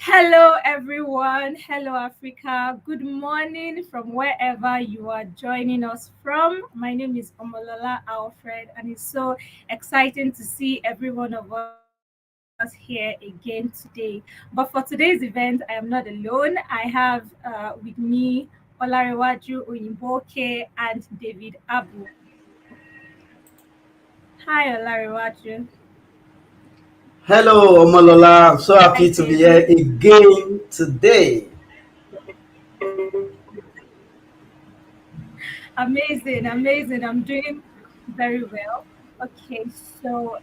Hello, everyone. Hello, Africa. Good morning from wherever you are joining us from. My name is Omolola Alfred, and it's so exciting to see every one of us here again today. But for today's event, I am not alone. I have with me Olarewaju Oyinboke and David Abu. Hi, Olarewaju. Hello, Omolola. I'm so Hi, happy to be here David. again today. Amazing, amazing. I'm doing very well. Okay, so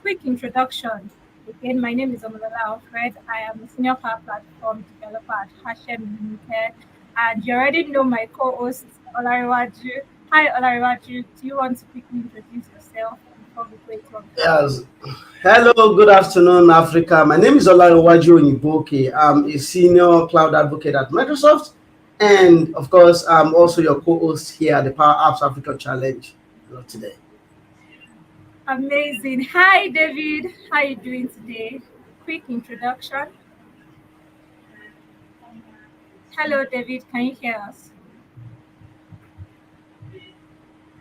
quick introduction. Again, my name is Omolola Alfred. I am a senior power platform developer at Hashem Limited. And you already know my co-host, Olariwaju. Hi, Olariwaju. Do you want to quickly introduce yourself before we go into our Yes. topic? Hello, good afternoon, Africa. My name is Olarewaju Oniboke. I'm a senior cloud advocate at Microsoft. And of course, I'm also your co host here at the Power Apps Africa Challenge today. Amazing. Hi, David. How are you doing today? Quick introduction. Hello, David. Can you hear us?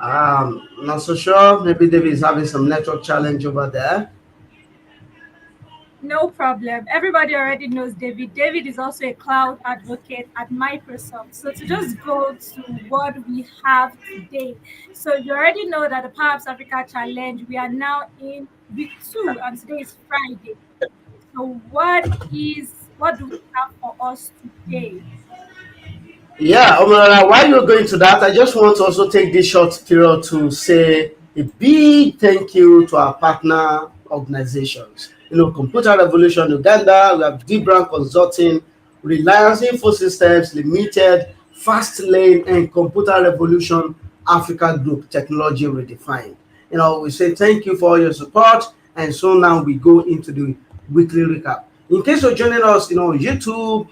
Not so sure. Maybe David is having some network challenge over there. No problem. Everybody already knows David. David is also a cloud advocate at Microsoft. So to just go to what we have today. So you already know that the Power Apps Africa Challenge, we are now in week 2 and today is Friday. So what do we have for us today? Yeah, Omara, while you're going to that, I just want to also take this short period to say a big thank you to our partner organizations. Computer Revolution Uganda, we have Dbrand Consulting, Reliance Info Systems Limited, Fast Lane, and Computer Revolution Africa Group Technology Redefined. We say thank you for all your support, and so now we go into the weekly recap. In case you're joining us, on YouTube,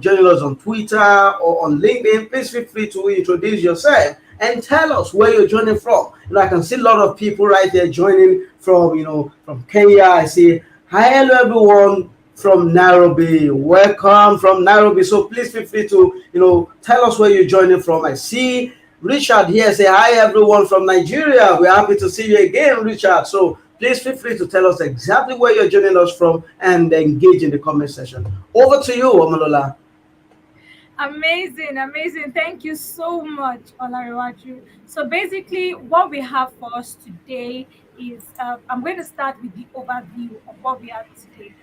joining us on Twitter or on LinkedIn, please feel free to introduce yourself and tell us where you're joining from. I can see a lot of people right there joining from, from Kenya. I see, hi, hello, everyone from Nairobi. Welcome from Nairobi. So please feel free to, tell us where you're joining from. I see Richard here say, hi, everyone from Nigeria. We're happy to see you again, Richard. So please feel free to tell us exactly where you're joining us from and engage in the comment section. Over to you, Omolola. Amazing, amazing. Thank you so much, Olariwaju. So basically, what we have for us today is I'm going to start with the overview of what we have today.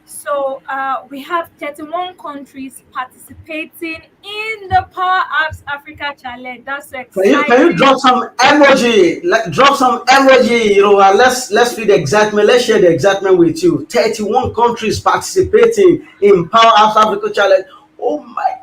So we have 31 countries participating in the Power Apps Africa Challenge. That's so Can you exciting. drop some emoji? Drop some emoji. Let's feel the excitement. Let's share the excitement with you. 31 countries participating in Power Apps Africa Challenge. Oh my!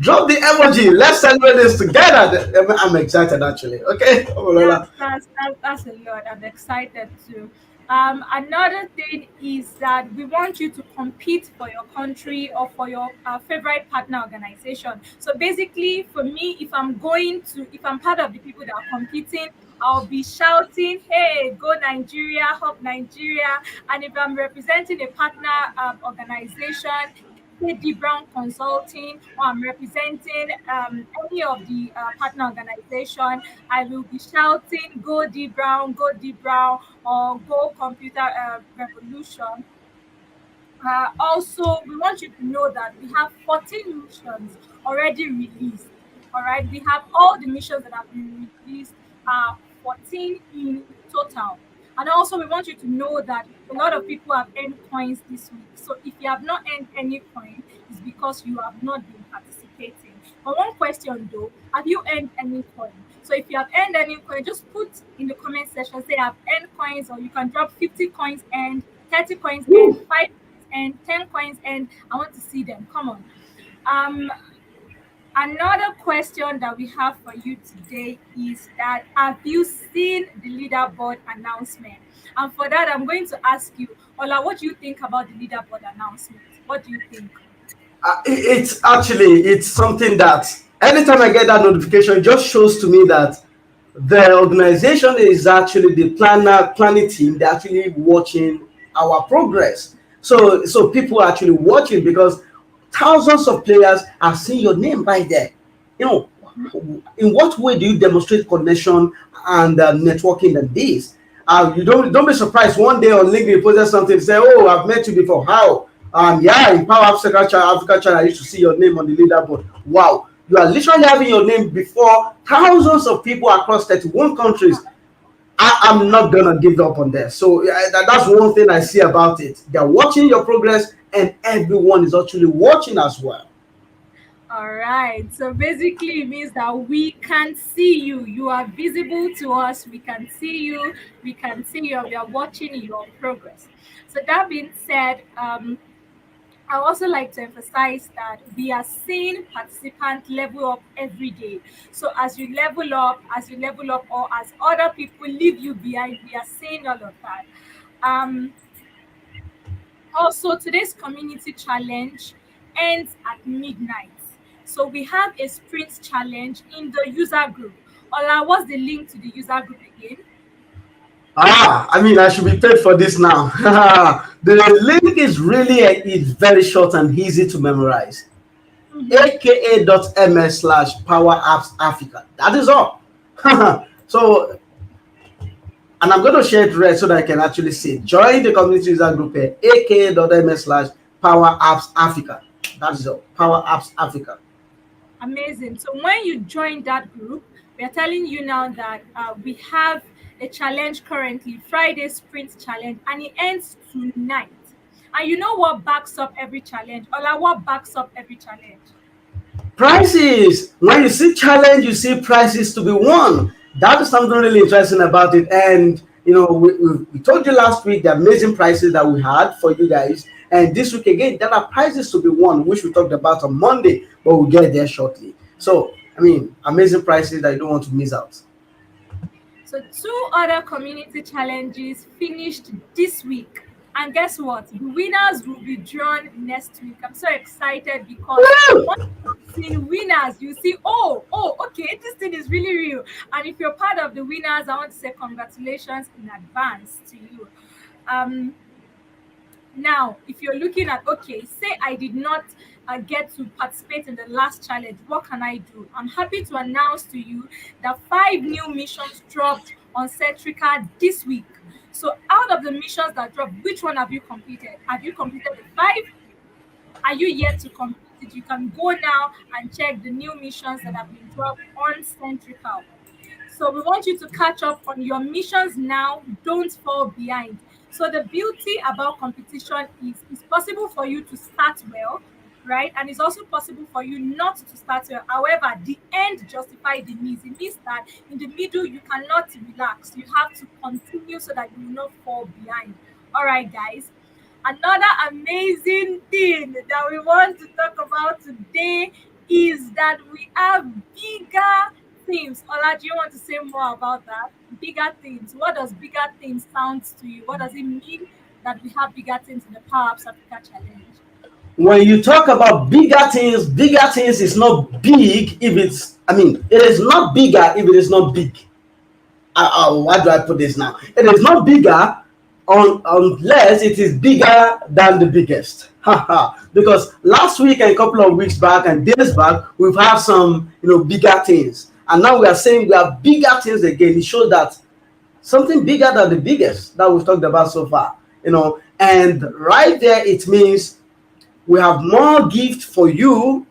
Drop the emoji. Let's celebrate this together. I'm excited actually. Okay, Omolola. That's a lot. I'm excited too. Another thing is that we want you to compete for your country or for your favorite partner organization. So basically, for me, if I'm part of the people that are competing, I'll be shouting, "Hey, go Nigeria, help Nigeria!" And if I'm representing a partner organization, say D Brown Consulting, or I'm representing any of the partner organization, I will be shouting, go D Brown, or go Computer Revolution. Also, we want you to know that we have 14 missions already released. All right, we have all the missions that have been released, 14 in total. And also, we want you to know that a lot of people have earned coins this week. So, if you have not earned any coin, it's because you have not been participating. But one question though, have you earned any coin? So, if you have earned any coin, just put in the comment section, say I've earned coins, or you can drop 50 coins and 30 coins and 5 and 10 coins, and I want to see them. Come on. Um, Another question that we have for you today is that have you seen the leaderboard announcement? And for that, I'm going to ask you, Ola, what do you think about the leaderboard announcement? What do you think? It's something that anytime I get that notification, it just shows to me that the organization is actually the planning team. They're actually watching our progress. So people are actually watching because thousands of players are seeing your name right there. You know, in what way do you demonstrate connection and networking than this? You don't be surprised one day on LinkedIn you posted something say, "Oh, I've met you before." How? Yeah, in Power Africa Channel, I used to see your name on the leaderboard. Wow, you are literally having your name before thousands of people across 31 countries. I'm not gonna give up on that. So that's one thing I see about it. They're watching your progress, and everyone is actually watching as well. All right. So basically, it means that we can see you. You are visible to us. We can see you. We can see you. We are watching your progress. So that being said, I also like to emphasize that we are seeing participants level up every day. So as you level up, or as other people leave you behind, we are seeing all of that. Um, Also, today's community challenge ends at midnight. So we have a sprint challenge in the user group. Ola, what's the link to the user group again? I mean, I should be paid for this now. The link is really it's very short and easy to memorize. Mm-hmm. aka.ms/Power Apps Africa. That is all. So, and I'm going to share it red so that I can actually see it. Join the community user group here, aka.ms/Power Apps Africa. That is all. Power Apps Africa. Amazing. So when you join that group, we are telling you now that we have a challenge currently, Friday Sprint Challenge, and it ends tonight. And you know what backs up every challenge? Ola, what backs up every challenge? Prices. When you see challenge, you see prices to be won. That is something really interesting about it. And we told you last week the amazing prices that we had for you guys. And this week again, there are prizes to be won, which we talked about on Monday, but we'll get there shortly. So, I mean, amazing prices that you don't want to miss out. So two other community challenges finished this week. And guess what? The winners will be drawn next week. I'm so excited because once you've seen winners, you see, okay, this thing is really real. And if you're part of the winners, I want to say congratulations in advance to you. Um, Now, if you're looking at, okay, say I did not get to participate in the last challenge, what can I do? I'm happy to announce to you that 5 new missions dropped on Centrica this week. So, out of the missions that dropped, which one have you completed? Have you completed the 5? Are you yet to complete it? You can go now and check the new missions that have been dropped on Centrica. So we want you to catch up on your missions now. Don't fall behind. So the beauty about competition is it's possible for you to start well, right? And it's also possible for you not to start well. However, the end justifies the means. It means that in the middle you cannot relax. You have to continue so that you will not fall behind. All right, guys. Another amazing thing that we want to talk about today is that we have bigger things. Ola, do you want to say more about that? Bigger things. What does bigger things sound to you? What does it mean that we have bigger things in the Power Apps Africa Challenge? When you talk about bigger things is not big if it's, I mean, it is not bigger if it is not big. Why do I put this now? It is not bigger unless it is bigger than the biggest. Because last week and a couple of weeks back and days back, we've had some bigger things, and now we are saying we have bigger things again. It shows that something bigger than the biggest that we've talked about so far. And right there it means we have more gift for you.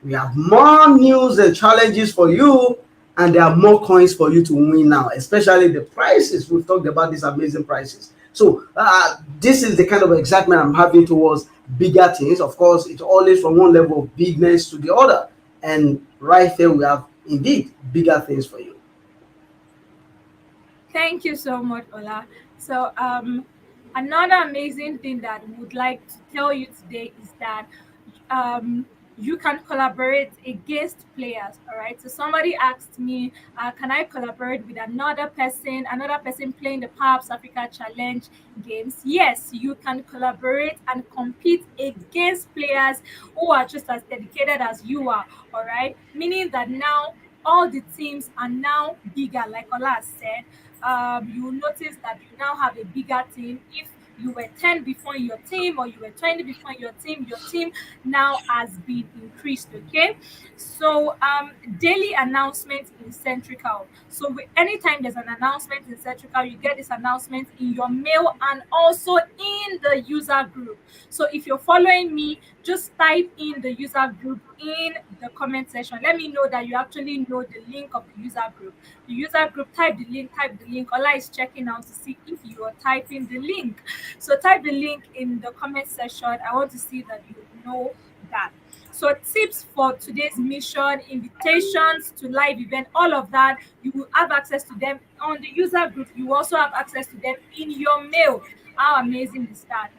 We have more news and challenges for you, and there are more coins for you to win now, especially the prices. We've talked about these amazing prices. So, this is the kind of excitement I'm having towards bigger things. Of course, it's always from one level of bigness to the other. And right there, we have indeed bigger things for you. Thank you so much, Ola. So, another amazing thing that we would like to tell you today is that um, you can collaborate against players. All right. So somebody asked me, can I collaborate with another person playing the Power Africa Challenge games? Yes, you can collaborate and compete against players who are just as dedicated as you are. All right. Meaning that now all the teams are now bigger, like Ola said. You will notice that you now have a bigger team if you were 10 before in your team, or you were 20 before in your team now has been increased. Okay, so daily announcements in Centrical. So anytime there's an announcement in Centrical, you get this announcement in your mail and also in the user group. So if you're following me, just type in the user group in the comment section. Let me know that you actually know the link of the user group. The user group, type the link, type the link. Ola is checking out to see if you are typing the link. So type the link in the comment section. I want to see that you know that. So tips for today's mission, invitations to live event, all of that, you will have access to them on the user group. You also have access to them in your mail. How amazing is that?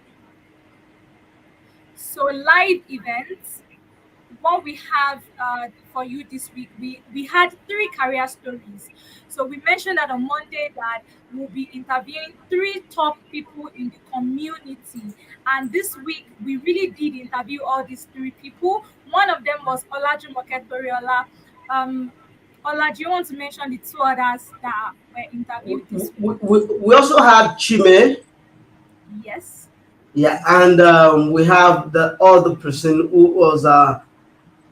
So live events, what we have for you this week, we had three career stories. So we mentioned that on Monday that we'll be interviewing three top people in the community, and this week we really did interview all these three people. One of them was Olajumoke Toriola. Ola, do you want to mention the two others that were We, interviewed this week? we also had Chime, Yes. yeah, and we have the other person who was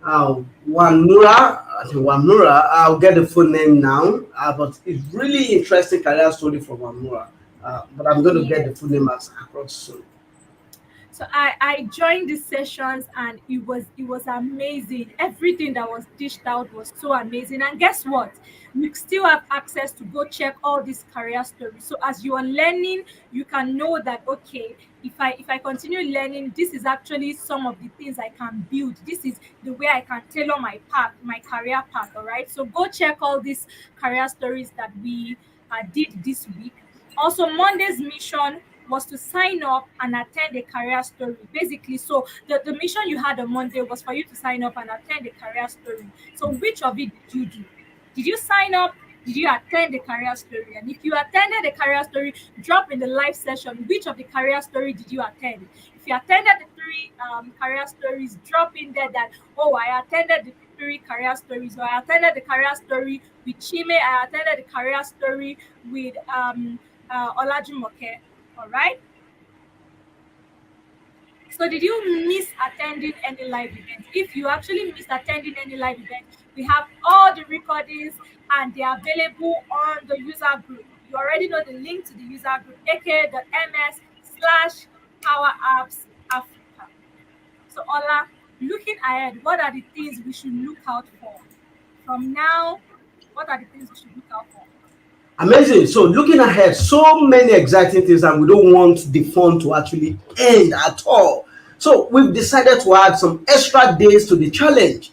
Wanmura. I think Wanmura. I'll get the full name now, but it's really interesting career story from Wanmura. But I'm going to get Yes. the full name as across soon. So I joined these sessions and it was amazing. Everything that was dished out was so amazing. And guess what? You still have access to go check all these career stories. So as you are learning, you can know that okay, if I continue learning, this is actually some of the things I can build. This is the way I can tailor my path, my career path. All right. So go check all these career stories that we did this week. Also, Monday's mission was to sign up and attend a career story. Basically, so the mission you had on Monday was for you to sign up and attend a career story. So which of it did you do? Did you sign up? Did you attend the career story? And if you attended the career story, drop in the live session which of the career story did you attend? If you attended the three career stories, drop in there that, oh, I attended the three career stories, or I attended the career story with Chime, I attended the career story with Olajumoke. All right. So did you miss attending any live event? If you actually missed attending any live event, we have all the recordings and they're available on the user group. You already know the link to the user group, aka.ms/Power Apps Africa. So Ola, looking ahead, what are the things we should look out for? From now, what are the things we should look out for? Amazing. So looking ahead, so many exciting things, and we don't want the fun to actually end at all. So we've decided to add some extra days to the challenge.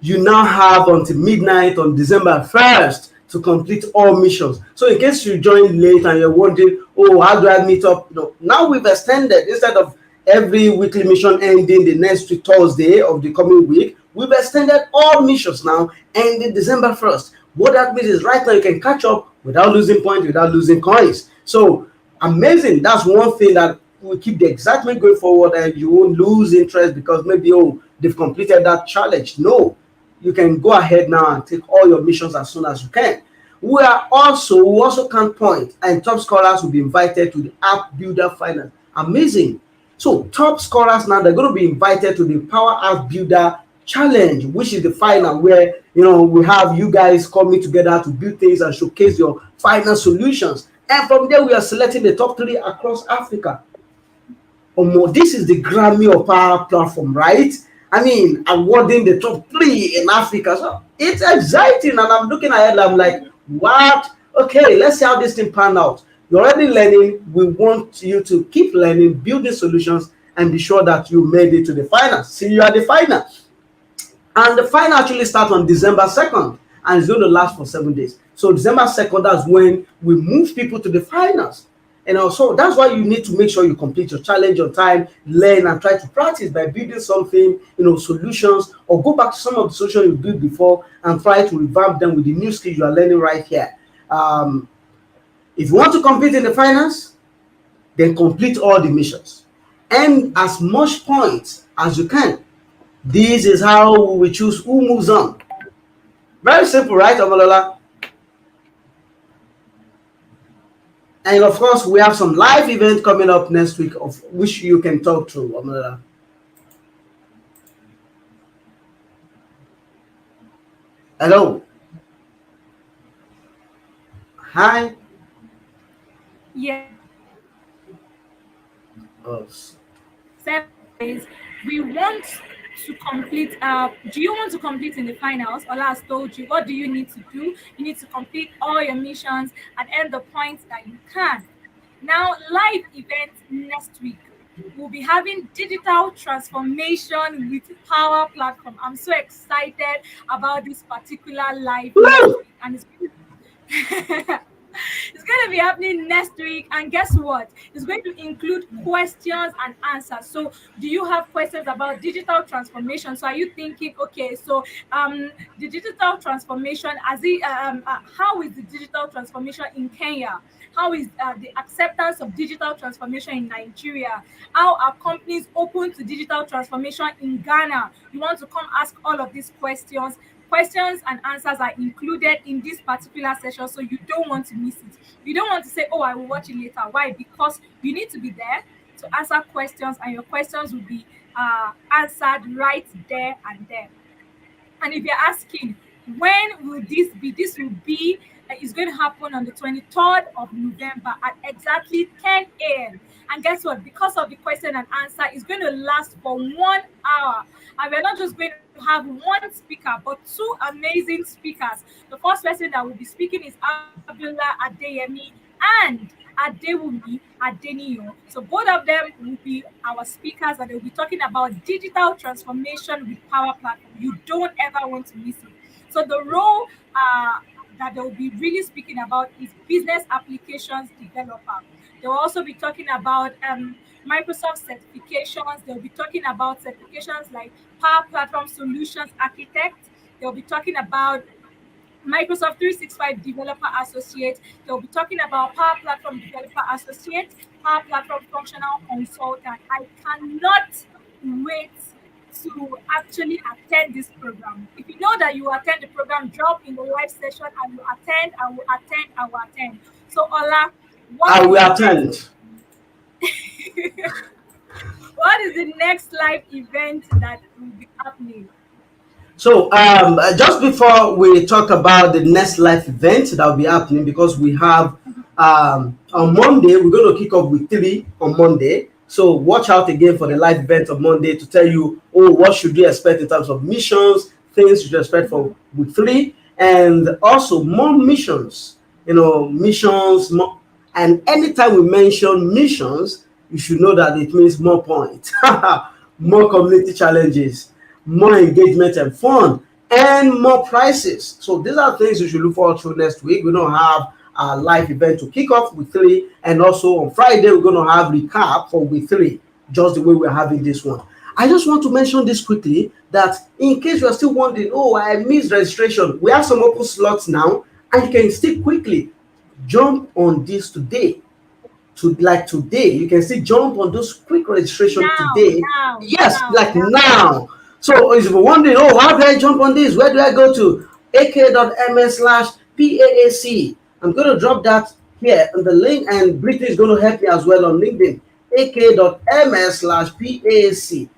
You now have until midnight on December 1st to complete all missions. So in case you joined late and you're wondering, oh, how do I meet up? No, now we've extended, instead of every weekly mission ending the next week, Thursday of the coming week, we've extended all missions now ending December 1st. What that means is right now you can catch up without losing points, without losing coins. So amazing. That's one thing that will keep the excitement going forward, and you won't lose interest because maybe, oh, they've completed that challenge. No, you can go ahead now and take all your missions as soon as you can. We also count points, and top scorers will be invited to the app builder finals. Amazing. So top scorers now, they're going to be invited to the Power App Builder Challenge, which is the final where we have you guys coming together to build things and showcase your final solutions. And from there, we are selecting the top three across Africa. This is the Grammy of Power platform, right? I mean, awarding the top three in Africa. So it's exciting, and I'm looking ahead. I'm like, what? Okay, let's see how this thing pan out. You're already learning. We want you to keep learning, building solutions, and be sure that you made it to the final. See you at the final. And the final actually starts on December 2nd, and it's going to last for 7 days. So December 2nd, that's when we move people to the finals. And also, that's why you need to make sure you complete your challenge on time, learn and try to practice by building something, solutions, or go back to some of the solutions you built before and try to revamp them with the new skills you are learning right here. If you want to compete in the finals, then complete all the missions and as much points as you can. This is how we choose who moves on. Very simple, right, Amalola? And of course, we have some live event coming up next week, of which you can talk to. Amara. Hello. Hi. Yes, Oh, says we want to complete. Do you want to complete in the finals? Ola has told you what do you need to do. You need to complete all your missions and end the points that you can. Now, live event next week. We'll be having digital transformation with Power Platform. I'm so excited about this particular live next woo! week, and it's it's going to be happening next week. And guess what? It's going to include questions and answers. So, do you have questions about digital transformation? So, are you thinking, okay, so the digital transformation, how is the digital transformation in Kenya? How is the acceptance of digital transformation in Nigeria? How are companies open to digital transformation in Ghana? You want to come ask all of these questions. Questions and answers are included in this particular session, so you don't want to miss it. You don't want to say, oh, I will watch it later. Why? Because you need to be there to answer questions, and your questions will be answered right there and there. And if you're asking, when will this be? This will be, it's going to happen on the 23rd of November at exactly 10 a.m. And guess what? Because of the question and answer, it's going to last for 1 hour. And we're not just going to have one speaker, but two amazing speakers. The first person that will be speaking is Abdullah Adeyemi and Adewumi Adeniyo. So both of them will be our speakers, and they'll be talking about digital transformation with Power Platform. You don't ever want to miss it. So the role that they'll be really speaking about is business applications developer. They'll also be talking about Microsoft certifications. They'll be talking about certifications like Power Platform Solutions Architect. They'll be talking about Microsoft 365 Developer Associate. They'll be talking about Power Platform Developer Associate, Power Platform Functional Consultant. I cannot wait to actually attend this program. If you know that you attend the program, drop in the live session and you attend, I will attend, I will attend. So, Ola, what I is will the next attend. what is the next live event that will be happening? So, just before we talk about the next live event that will be happening, because we have on Monday, we're going to kick off with three on Monday. So, watch out again for the live event on Monday to tell you, oh, what should you expect in terms of missions, things you should expect for week three, and also more missions. Missions, more, and anytime we mention missions, you should know that it means more points, more community challenges, more engagement and fun, and more prices. So these are things you should look forward to next week. We don't have a live event to kick off with three, and also on Friday we're going to have recap for week three, just the way we're having this one. I just want to mention this quickly that in case you are still wondering, oh, I missed registration, we have some open slots now, and you can still quickly jump on this today. To like today, you can still jump on those quick registration Now, today. now, Yes, now, like now. now. So if you're wondering, oh, how do I jump on this? Where do I go to? ak.ms/PAAC. I'm going to drop that here in the link, and Brittany is going to help me as well on LinkedIn. ak.ms/PAAC.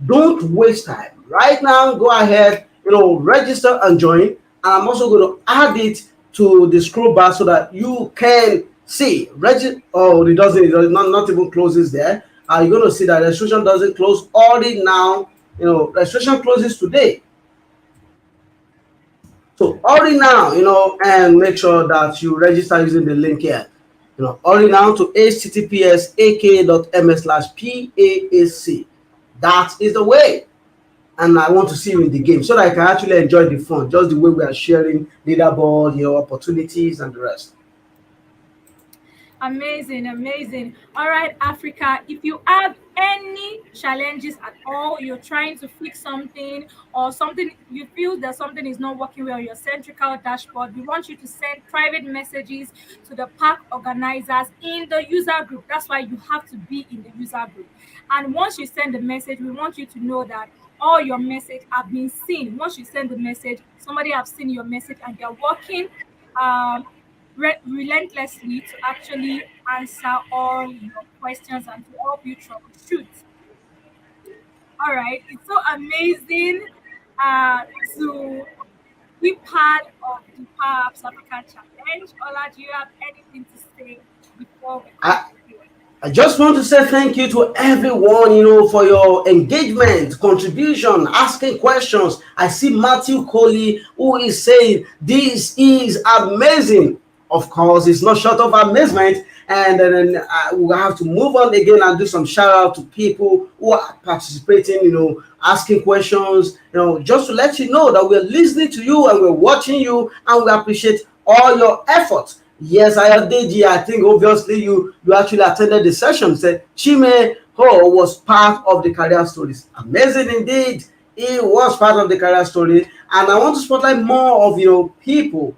Don't waste time. Right now, go ahead, register and join. And I'm also going to add it to the scroll bar so that you can see. Oh, it does not even closes there. You're going to see that registration doesn't close already now. Registration closes today. So already now, and make sure that you register using the link here. Already now to https://ak.ms/PAAC. That is the way. And I want to see you in the game so that I can actually enjoy the fun, just the way we are sharing leaderboard, opportunities and the rest. Amazing, amazing. All right, Africa, if you have any challenges at all, you're trying to fix something or something, you feel that something is not working well on your centrical dashboard, we want you to send private messages to the park organizers in the user group. That's why you have to be in the user group. And once you send the message, we want you to know that all your message have been seen. Once you send the message, somebody have seen your message and they're working. relentlessly to actually answer all your questions and to help you troubleshoot. All right, it's so amazing uh, to be part of the Power Apps Africa Challenge. Ola, do you have anything to say before we I, conclude? I just want to say thank you to everyone, for your engagement, contribution, asking questions. I see Matthew Coley who is saying this is amazing. Of course, it's not short of amazement. And then we'll have to move on again and do some shout out to people who are participating, asking questions, just to let you know that we're listening to you and we're watching you and we appreciate all your efforts. Yes, I did. Yeah, I think obviously you actually attended the session. Said Chime Ho was part of the career stories. Amazing indeed. He was part of the career story, and I want to spotlight more of people.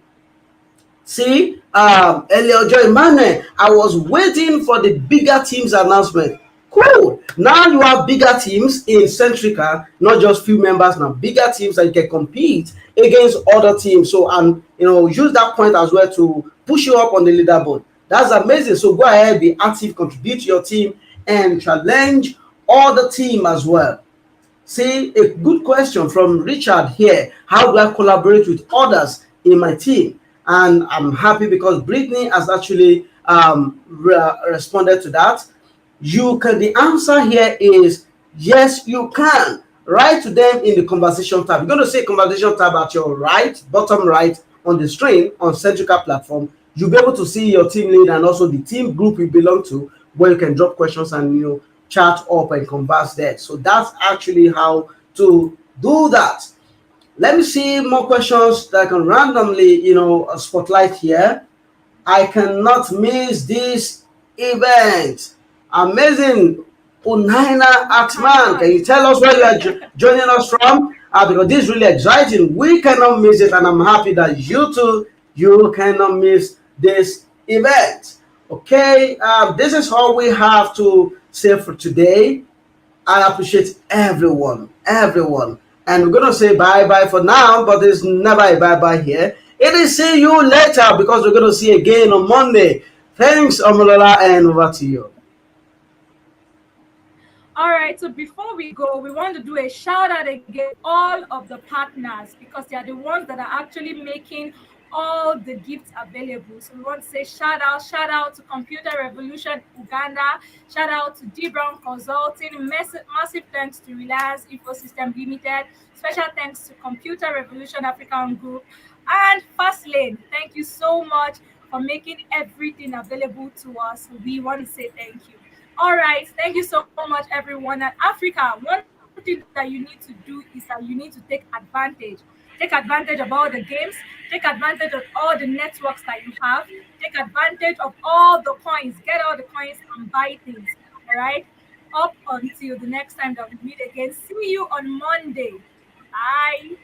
See, Eliojo Emmanuel, I was waiting for the bigger teams announcement. Cool. Now you have bigger teams in Centrica, not just few members now. Bigger teams that you can compete against other teams. So and use that point as well to push you up on the leaderboard. That's amazing. So go ahead, be active, contribute to your team, and challenge other team as well. See, a good question from Richard here. How do I collaborate with others in my team? And I'm happy because Brittany has actually responded to that. The answer here is yes, you can. Write to them in the conversation tab. You're going to say conversation tab at your right, bottom right on the screen on Centrica platform. You'll be able to see your team lead and also the team group you belong to, where you can drop questions and chat up and converse there. So that's actually how to do that. Let me see more questions that I can randomly, spotlight here. I cannot miss this event. Amazing. Unaina Atman, can Come you tell us where you are joining us from? Because this is really exciting. We cannot miss it, and I'm happy that you too, you cannot miss this event. Okay, this is all we have to say for today. I appreciate everyone. And we're going to say bye bye for now, but there's never a bye bye here. It is see you later because we're going to see again on Monday. Thanks, Omolola, and over to you. All right, so before we go, we want to do a shout out again to all of the partners because they are the ones that are actually making all the gifts available. So we want to say shout out to Computer Revolution Uganda, shout out to D Brown Consulting, massive thanks to Reliance Ecosystem Limited, special thanks to Computer Revolution African Group, and Fastlane. Thank you so much for making everything available to us. We want to say thank you. All right. Thank you so much, everyone. And Africa, one thing that you need to do is that you need to take advantage. Take advantage of all the games. Take advantage of all the networks that you have. Take advantage of all the coins. Get all the coins and buy things. All right. Up until the next time that we meet again. See you on Monday. Bye.